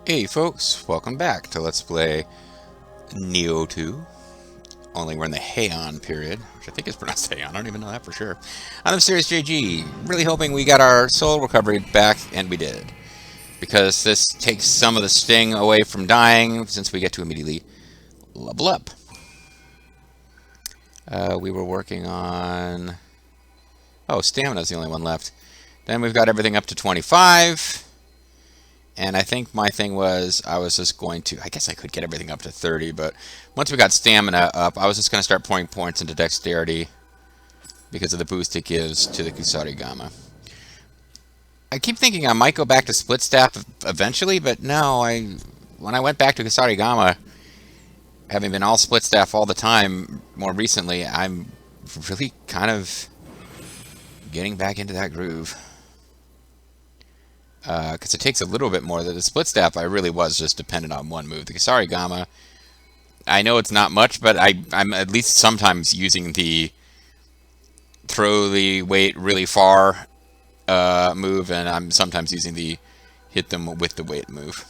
Hey folks, welcome back to Let's Play Nioh 2. Only we're in the Heian period, which I think is pronounced Heian, I don't even know that for sure. I'm Serious JG, really hoping we got our soul recovery back, and we did. Because this takes some of the sting away from dying, since we get to immediately level up. We were working on... Oh, stamina's the only one left. Then we've got everything up to 25. And I think my thing was, I was just going to, I guess I could get everything up to 30, but once we got stamina up, I was just going to start pouring points into dexterity because of the boost it gives to the Kusarigama. I keep thinking I might go back to split staff eventually, but no, when I went back to Kusarigama, having been all split staff all the time more recently, I'm really kind of getting back into that groove. Because it takes a little bit more. The split staff, I really was just dependent on one move. The Kusarigama, I know it's not much, but I'm at least sometimes using the throw the weight really far move, and I'm sometimes using the hit them with the weight move.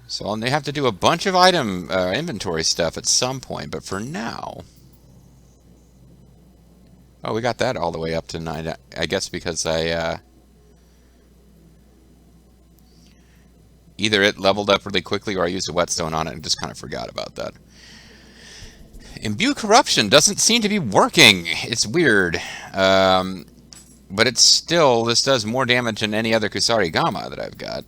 So I'll have to do a bunch of item inventory stuff at some point, but for now... Oh, we got that all the way up to 9, I guess because I... Either it leveled up really quickly or I used a whetstone on it and just kind of forgot about that. Imbue corruption doesn't seem to be working. It's weird. But it's still, this does more damage than any other Kusarigama that I've got.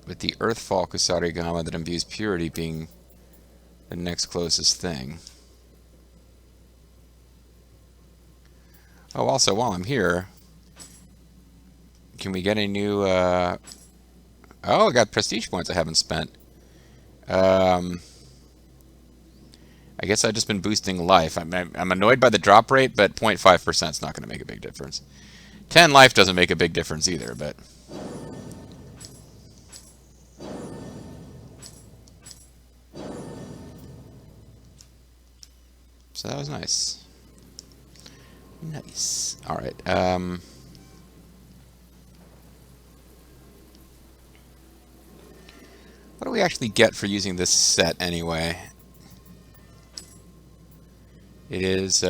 With the Earthfall Kusarigama that imbues purity being the next closest thing. Oh, also, while I'm here... Can we get a new, Oh, I got prestige points I haven't spent. I guess I've just been boosting life. I'm annoyed by the drop rate, but 0.5% is not going to make a big difference. 10 life doesn't make a big difference either, but... So that was nice. Nice. Alright, what do we actually get for using this set, anyway? It is,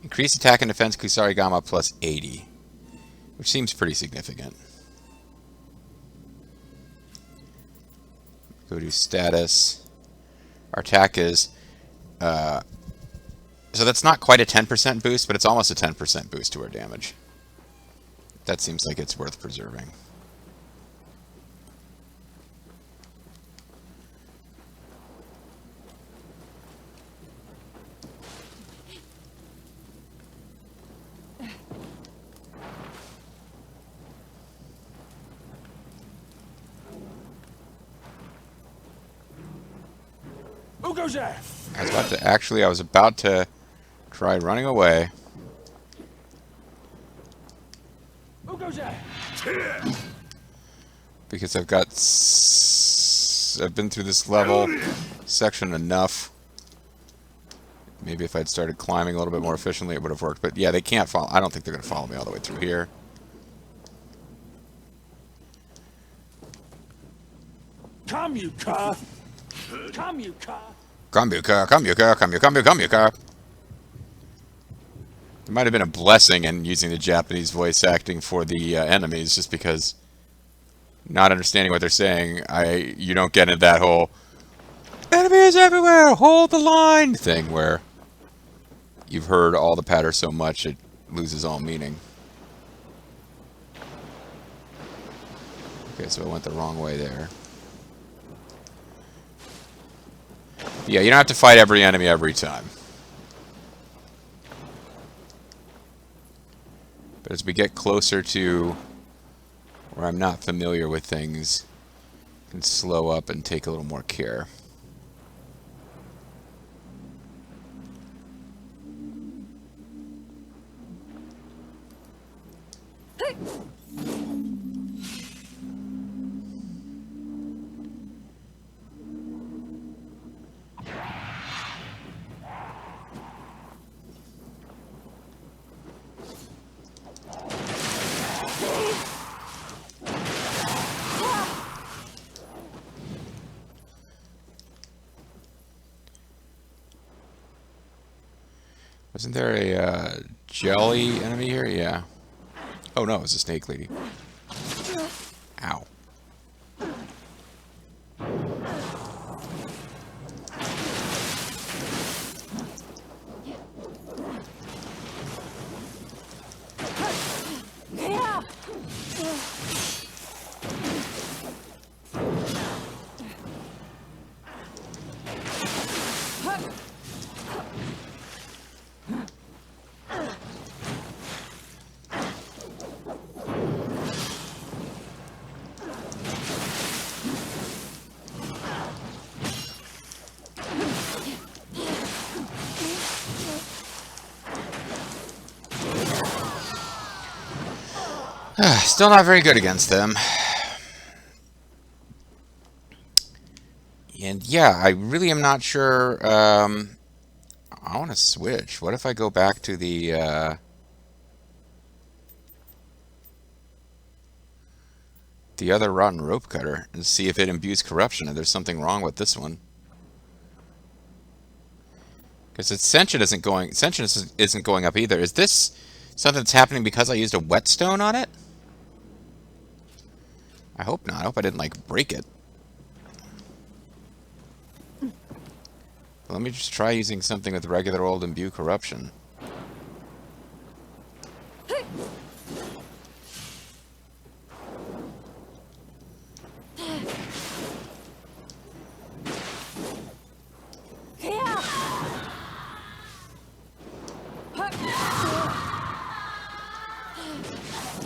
increased attack and defense Kusarigama plus 80, which seems pretty significant. Go to status. Our attack is, so that's not quite a 10% boost, but it's almost a 10% boost to our damage. That seems like it's worth preserving. Who goes there? I was about to try running away. Who goes there? Because I've been through this level section enough. Maybe if I'd started climbing a little bit more efficiently, it would have worked. But yeah, they can't follow. I don't think they're going to follow me all the way through here. Come, you car! Come, you car! Come, you car, come, you car, come, you, come, you, come, you car. There might have been a blessing in using the Japanese voice acting for the enemies, just because not understanding what they're saying, you don't get into that whole enemies everywhere, hold the line thing where you've heard all the patter so much it loses all meaning. Okay, so I went the wrong way there. Yeah, you don't have to fight every enemy every time. But as we get closer to where I'm not familiar with things, I can slow up and take a little more care. Isn't there a jelly enemy here? Yeah. Oh no, it's a snake lady. Ow. Still not very good against them. And yeah, I really am not sure. I want to switch. What if I go back to the other rotten rope cutter and see if it imbues corruption? If there's something wrong with this one, because its sentience isn't going up either. Is this something that's happening because I used a whetstone on it? I hope not. I hope I didn't like break it. Let me just try using something with regular old imbue corruption.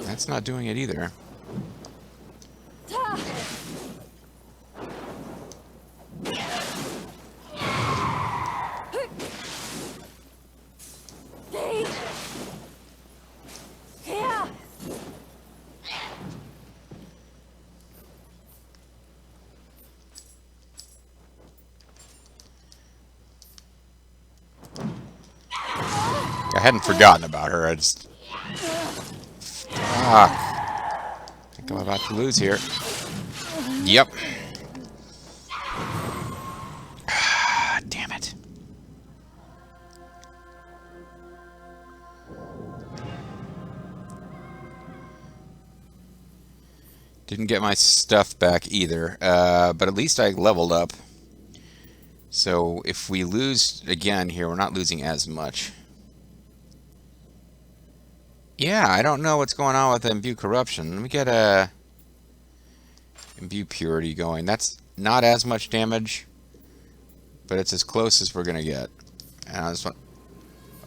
That's not doing it either. I hadn't forgotten about her. I just... Fuck. I think I'm about to lose here. Yep. Damn it. Didn't get my stuff back either, but at least I leveled up. So if we lose again here, we're not losing as much. Yeah, I don't know what's going on with imbue corruption. Let me get a imbue purity going. That's not as much damage, but it's as close as we're gonna get. And I just want...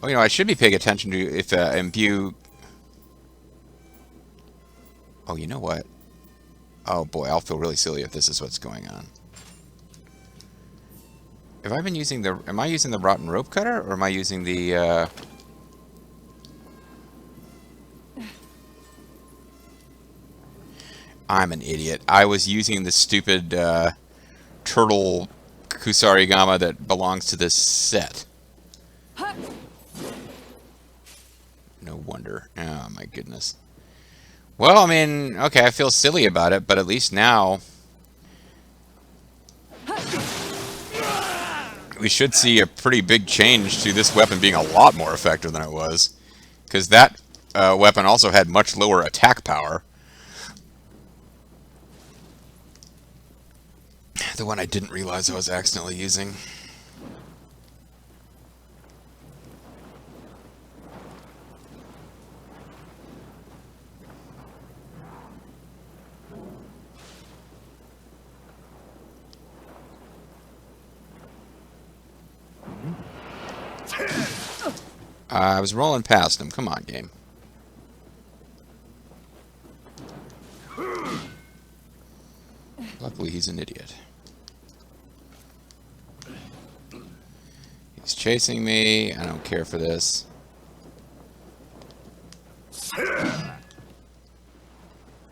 Oh, you know, I should be paying attention to if imbue... Oh, you know what? Oh boy, I'll feel really silly if this is what's going on. Have I been using the... Am I using the rotten rope cutter, or am I using the... I'm an idiot. I was using the stupid turtle Kusarigama that belongs to this set. No wonder. Oh my goodness. Well, I mean, okay, I feel silly about it, but at least now we should see a pretty big change to this weapon being a lot more effective than it was. Because that weapon also had much lower attack power. The one I didn't realize I was accidentally using. I was rolling past him. Come on, game. Luckily, he's an idiot. He's chasing me. I don't care for this.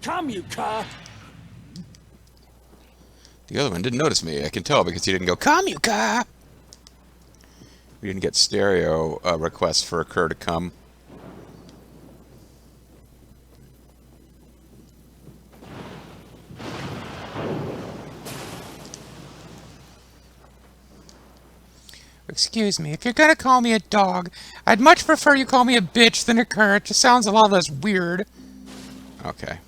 Come, you car! The other one didn't notice me. I can tell because he didn't go, "Come, you car!" We didn't get stereo requests for a cur to come. Excuse me, if you're gonna call me a dog, I'd much prefer you call me a bitch than a cur. It just sounds a lot less weird. Okay.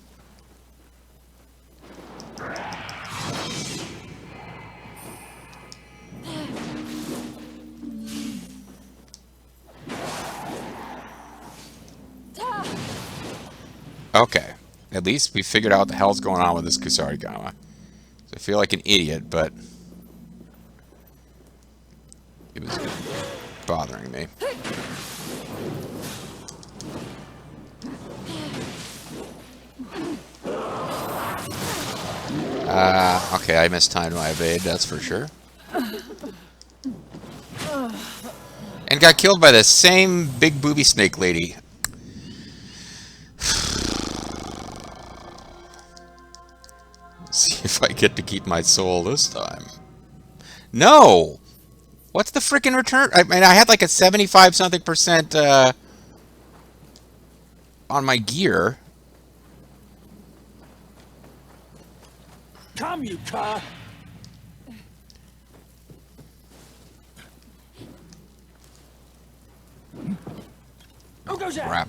Okay. At least we figured out what the hell's going on with this Kusarigama. So I feel like an idiot, but it was bothering me. Okay, I mistimed my evade, that's for sure. And got killed by the same big booby snake lady. See if I get to keep my soul this time. No! What's the frickin' return? I mean, I had like a 75 something percent on my gear. Come, you car. Who goes that? Crap.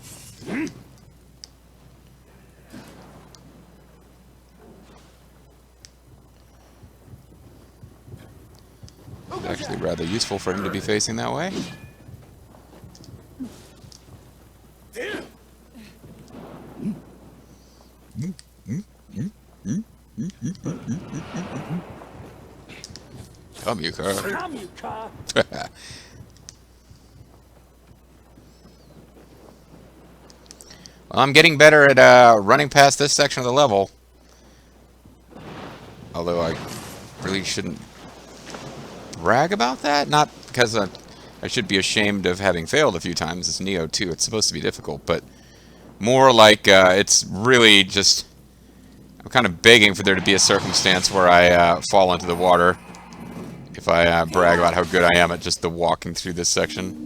It's actually rather useful for him to be facing that way. Come, you car. Come, you car. Well, I'm getting better at running past this section of the level. Although I really shouldn't brag about that. Not because I should be ashamed of having failed a few times. It's Nioh 2. It's supposed to be difficult, but more like it's really just... I'm kind of begging for there to be a circumstance where I fall into the water if I brag about how good I am at just the walking through this section.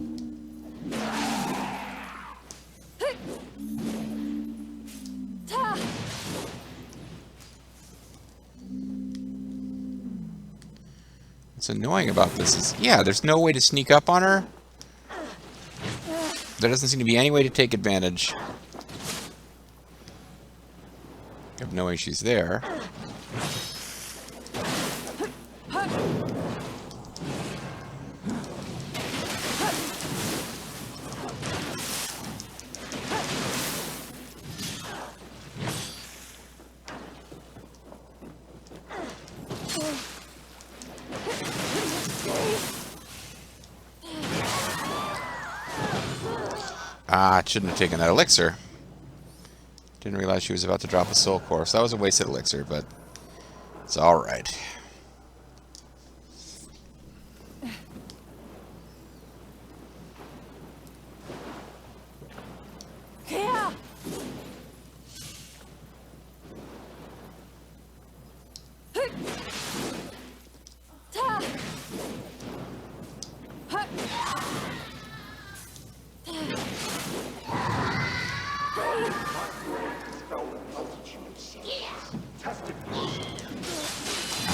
What's annoying about this is, yeah, there's no way to sneak up on her. There doesn't seem to be any way to take advantage of knowing she's there. Ah, it shouldn't have taken that elixir. Didn't realize she was about to drop a soul core, so that was a wasted elixir, but it's alright.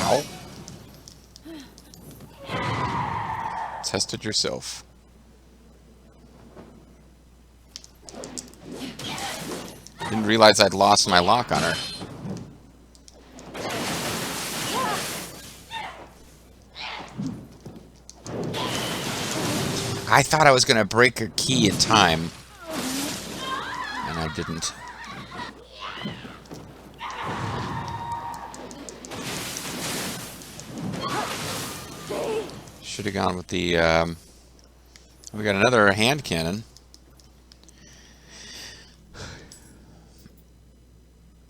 Ow. Tested yourself. Didn't realize I'd lost my lock on her. I thought I was going to break a key in time, and I didn't. Should have gone with the, we got another hand cannon.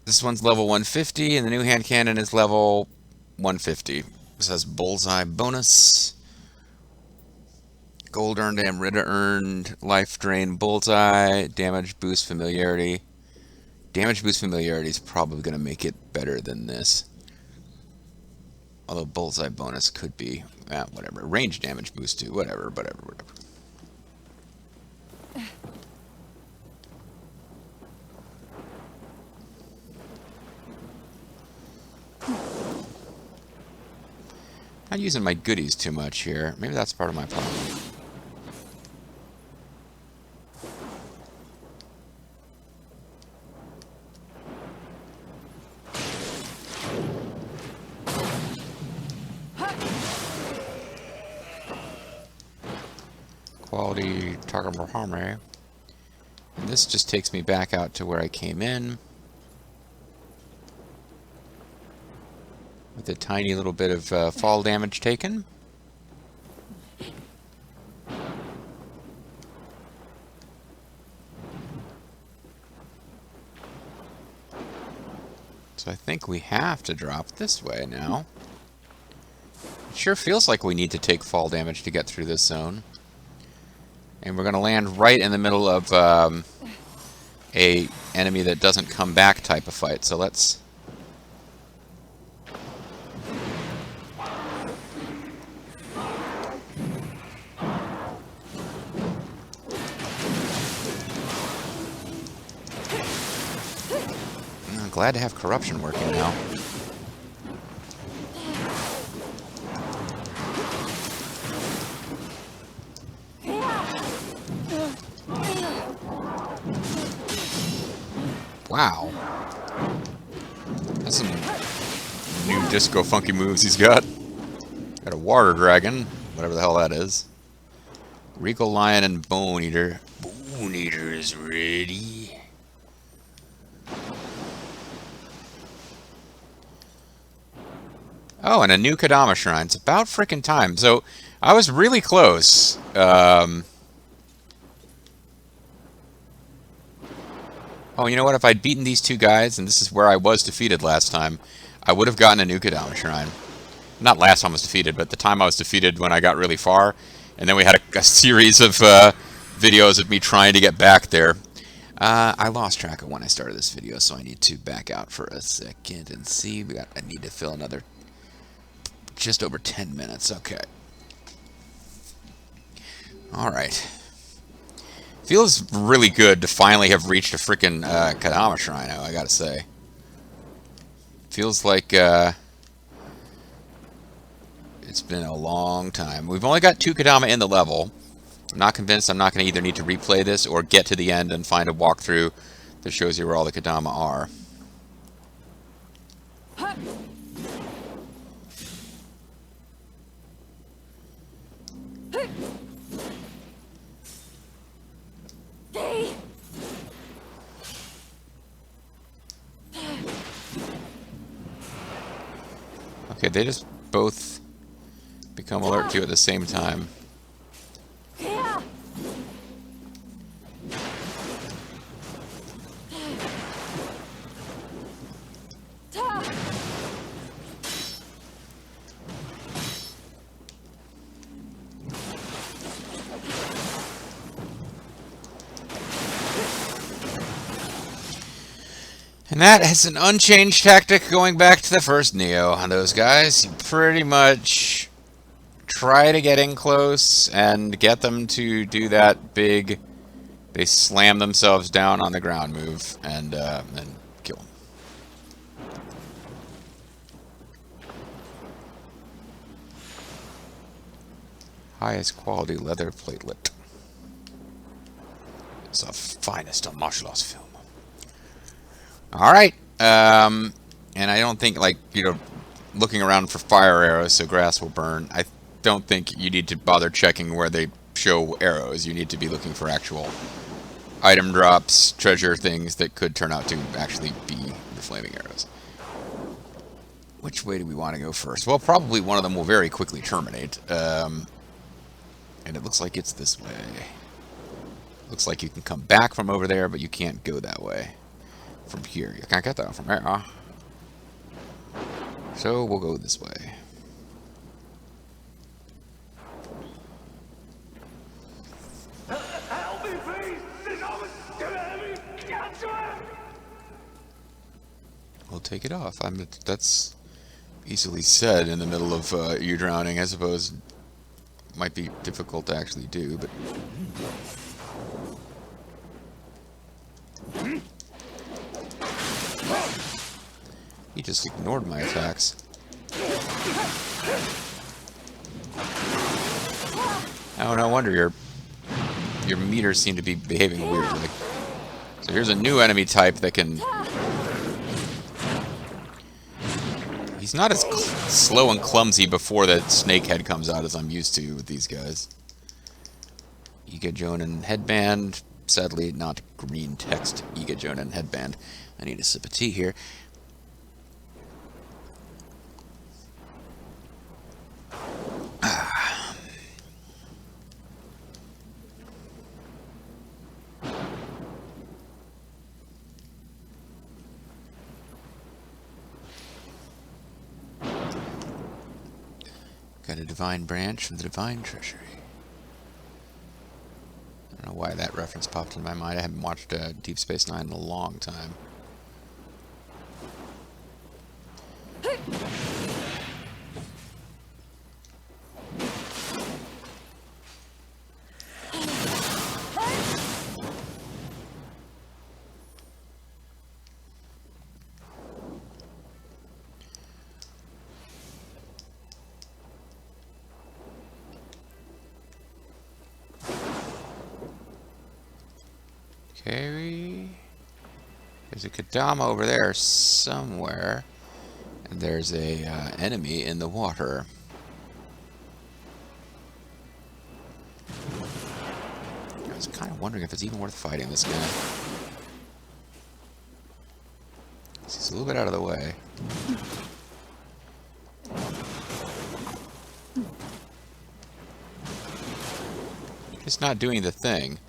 This one's level 150, and the new hand cannon is level 150. This has bullseye bonus. Gold earned, Amrita earned, life drain, bullseye, damage boost, familiarity. Damage boost familiarity is probably going to make it better than this. Although bullseye bonus could be, whatever. Range damage boost too, whatever. Not using my goodies too much here. Maybe that's part of my problem. Quality target harmony. And this just takes me back out to where I came in. With a tiny little bit of fall damage taken. So I think we have to drop this way now. It sure feels like we need to take fall damage to get through this zone. And we're going to land right in the middle of a enemy that doesn't come back type of fight. So let's... I'm glad to have corruption working now. Wow. That's some new disco funky moves he's got. Got a water dragon, whatever the hell that is. Regal Lion and Bone Eater. Bone Eater is ready. Oh, and a new Kadama Shrine. It's about frickin' time. So, I was really close. Oh, you know what? If I'd beaten these two guys, and this is where I was defeated last time, I would have gotten a new Kadama Shrine. Not last time I was defeated, but the time I was defeated when I got really far. And then we had a series of videos of me trying to get back there. I lost track of when I started this video, so I need to back out for a second and see. I need to fill another just over 10 minutes. Okay. Alright. Feels really good to finally have reached a freaking Kadama Shrine, I gotta say. Feels like it's been a long time. We've only got 2 Kadama in the level. I'm not convinced. I'm not going to either need to replay this or get to the end and find a walkthrough that shows you where all the Kadama are. Okay, they just both become alert to you at the same time. And that is an unchanged tactic going back to the first Nioh on those guys. You pretty much try to get in close and get them to do that big, they slam themselves down on the ground move and then kill them. Highest quality leather platelet. It's the finest of martial arts film. Alright, and I don't think, like, you know, looking around for fire arrows so grass will burn, I don't think you need to bother checking where they show arrows. You need to be looking for actual item drops, treasure things that could turn out to actually be the flaming arrows. Which way do we want to go first? Well, probably one of them will very quickly terminate, and it looks like it's this way. Looks like you can come back from over there, but you can't go that way. From here. You can't get that from here. So we'll go this way. Help me, please! This armor's too heavy! Get to it! We'll take it off. That's easily said in the middle of you drowning. I suppose might be difficult to actually do, but... He just ignored my attacks. Oh, no wonder your meters seem to be behaving weirdly. So here's a new enemy type that can... He's not as slow and clumsy before the snake head comes out as I'm used to with these guys. Iga Jonin headband. Sadly, not green text. Iga Jonin headband. I need a sip of tea here. Got a divine branch from the divine treasury. I don't know why that reference popped into my mind. I haven't watched Deep Space Nine in a long time. Okay, there's a Kadama over there somewhere, and there's a enemy in the water. I was kind of wondering if it's even worth fighting this guy. He's a little bit out of the way. Just not doing the thing.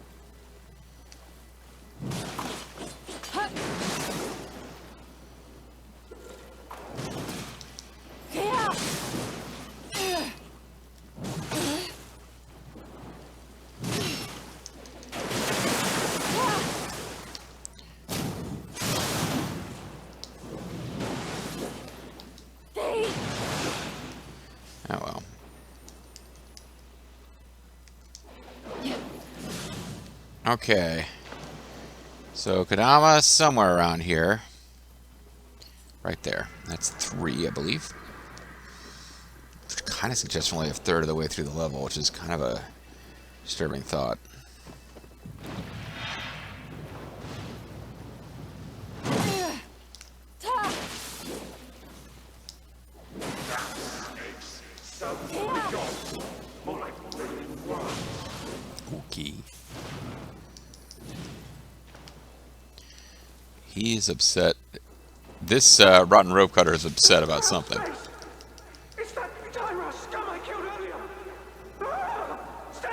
Oh well. Okay. So Kadama somewhere around here. Right there. That's 3, I believe. Which kind of suggests we're only a third of the way through the level, which is kind of a disturbing thought. Okay. He's upset. This rotten rope cutter is upset about something. It's that Gyra scum I killed earlier! Ah! Stay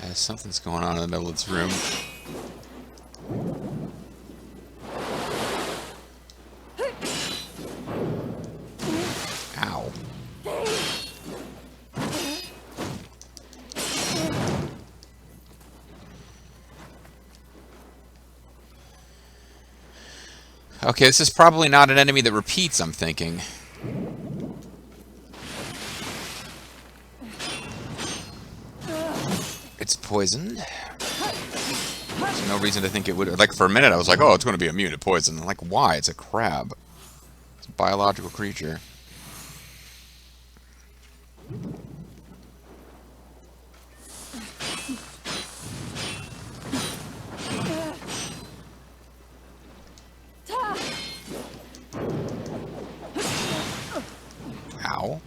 away! Something's going on in the middle of this room. Ow. Okay, this is probably not an enemy that repeats, I'm thinking. It's poisoned. There's no reason to think it would... Like, for a minute, I was like, oh, it's going to be immune to poison. I'm like, why? It's a crab. It's a biological creature. Ow.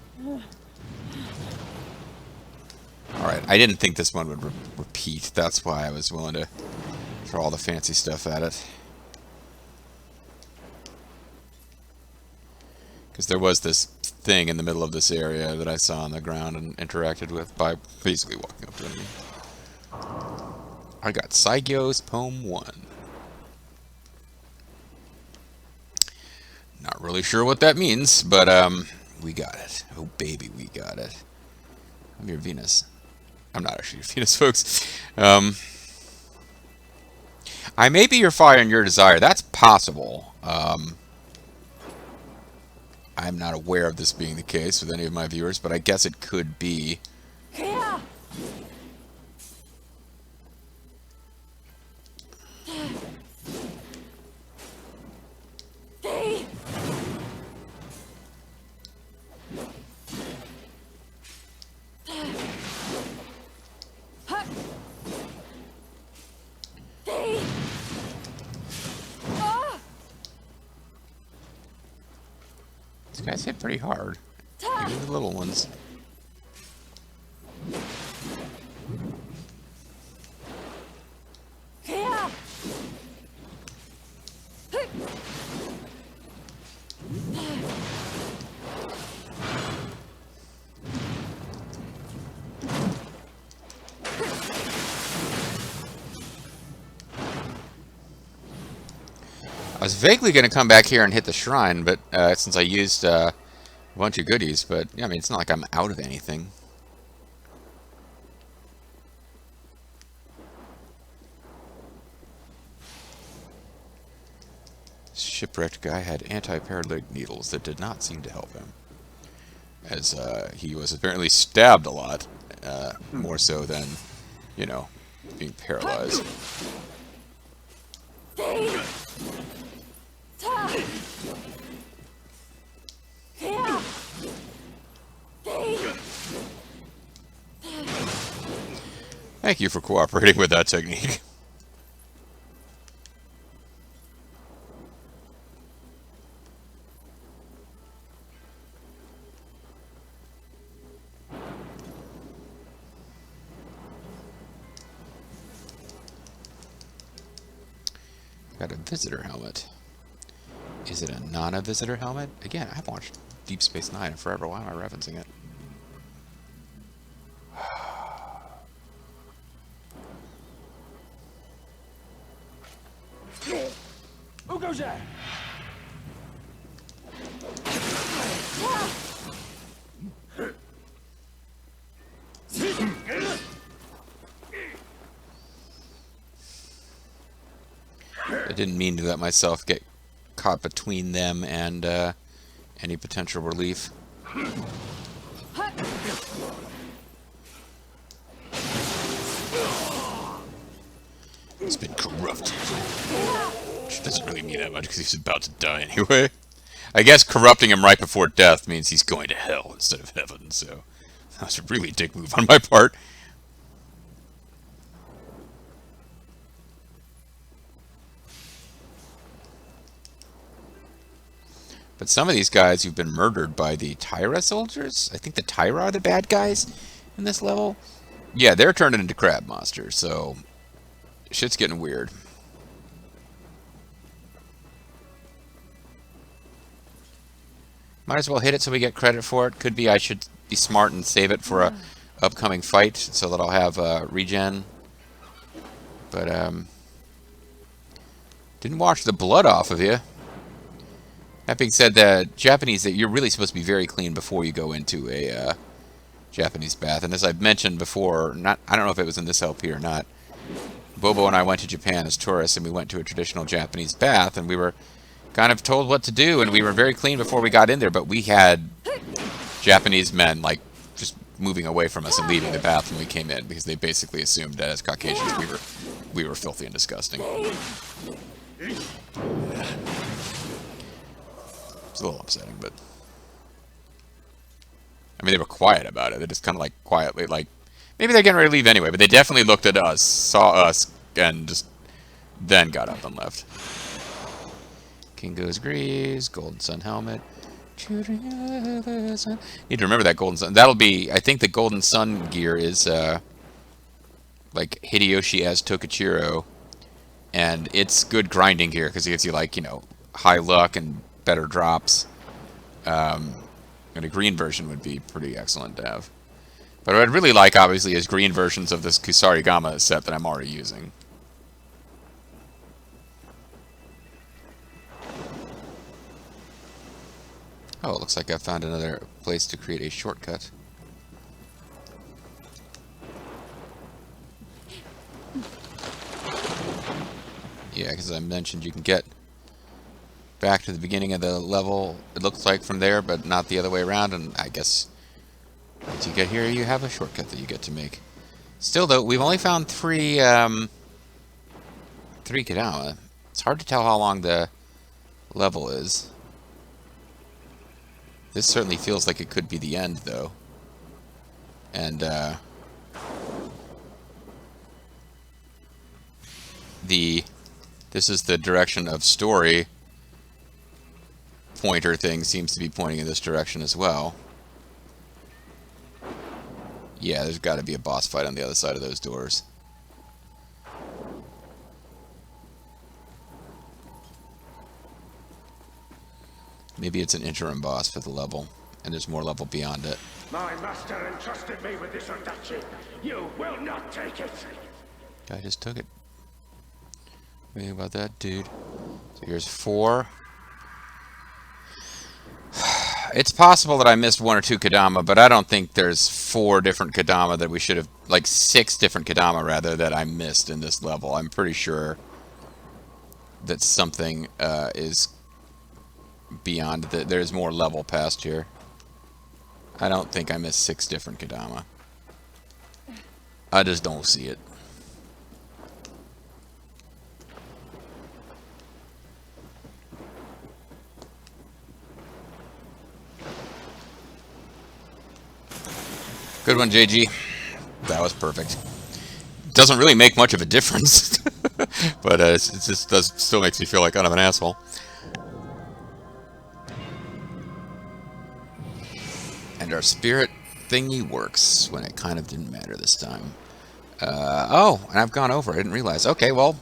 Alright, I didn't think this one would repeat. That's why I was willing to throw all the fancy stuff at it. Because there was this thing in the middle of this area that I saw on the ground and interacted with by basically walking up to it. I got Saigyo's Poem 1. Not really sure what that means, but we got it. Oh baby, we got it. I'm your Venus. I'm not actually your Venus, folks. I may be your fire and your desire. That's possible. I'm not aware of this being the case with any of my viewers, but I guess it could be. guys hit pretty hard. Even the little ones. I was vaguely going to come back here and hit the shrine, but since I used a bunch of goodies, but yeah, I mean, it's not like I'm out of anything. Shipwrecked guy had anti-paralytic needles that did not seem to help him, as he was apparently stabbed a lot, more so than, you know, being paralyzed. Thank you for cooperating with that technique. Got a visitor helmet. Is it a non-visitor helmet? Again, I haven't watched Deep Space Nine in forever. Why am I referencing it? Who goes there? I didn't mean to let myself get caught between them and any potential relief. It's been corrupted. Which doesn't really mean that much because he's about to die anyway. I guess corrupting him right before death means he's going to hell instead of heaven, so that was a really dick move on my part. But some of these guys who've been murdered by the Tyra soldiers, I think the Tyra are the bad guys in this level. Yeah, they're turning into crab monsters, so shit's getting weird. Might as well hit it so we get credit for it. Could be I should be smart and save it for a upcoming fight so that I'll have regen. But didn't wash the blood off of you. That being said, the Japanese, that you're really supposed to be very clean before you go into a Japanese bath. And as I've mentioned before, I don't know if it was in this LP or not, Bobo and I went to Japan as tourists, and we went to a traditional Japanese bath, and we were kind of told what to do, and we were very clean before we got in there, but we had Japanese men, like, just moving away from us and leaving the bath when we came in, because they basically assumed that as Caucasians we were filthy and disgusting. It's a little upsetting, but I mean, they were quiet about it. They just kind of like quietly, like, maybe they're getting ready to leave anyway, but they definitely looked at us, saw us, and just then got up and left. King Goes Grease, Golden Sun helmet. Need to remember that Golden Sun. That'll be, I think the Golden Sun gear is like Hideyoshi as Tokichiro, and it's good grinding gear because it gives you, like, you know, high luck and better drops. And a green version would be pretty excellent to have. But what I'd really like, obviously, is green versions of this Kusarigama set that I'm already using. Oh, it looks like I found another place to create a shortcut. Yeah, because I mentioned you can get back to the beginning of the level, it looks like, from there, but not the other way around, and I guess once you get here, you have a shortcut that you get to make. Still, though, we've only found three Kadama. It's hard to tell how long the level is. This certainly feels like it could be the end, though. And, this is the direction of story pointer thing seems to be pointing in this direction as well. Yeah, there's got to be a boss fight on the other side of those doors. Maybe it's an interim boss for the level, and there's more level beyond it. My master entrusted me with this duchy. You will not take it. I just took it. What do you think about that, dude? So here's 4. It's possible that I missed 1 or 2 Kodama, but I don't think there's 4 different Kodama that we should have, like 6 different Kodama rather, that I missed in this level. I'm pretty sure that something is beyond that. There's more level past here. I don't think I missed 6 different Kodama. I just don't see it. Good one, JG. That was perfect. Doesn't really make much of a difference, but it just still makes me feel like kind of an asshole. And our spirit thingy works when it kind of didn't matter this time. Oh, and I've gone over. I didn't realize. Okay, well,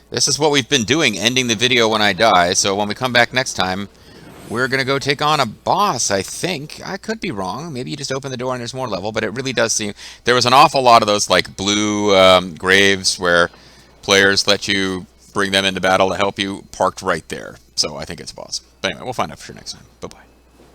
this is what we've been doing, ending the video when I die. So when we come back next time, we're going to go take on a boss, I think. I could be wrong. Maybe you just open the door and there's more level, but it really does seem... There was an awful lot of those, like, blue graves where players let you bring them into battle to help you, parked right there. So I think it's a boss. But anyway, we'll find out for sure next time. Bye-bye.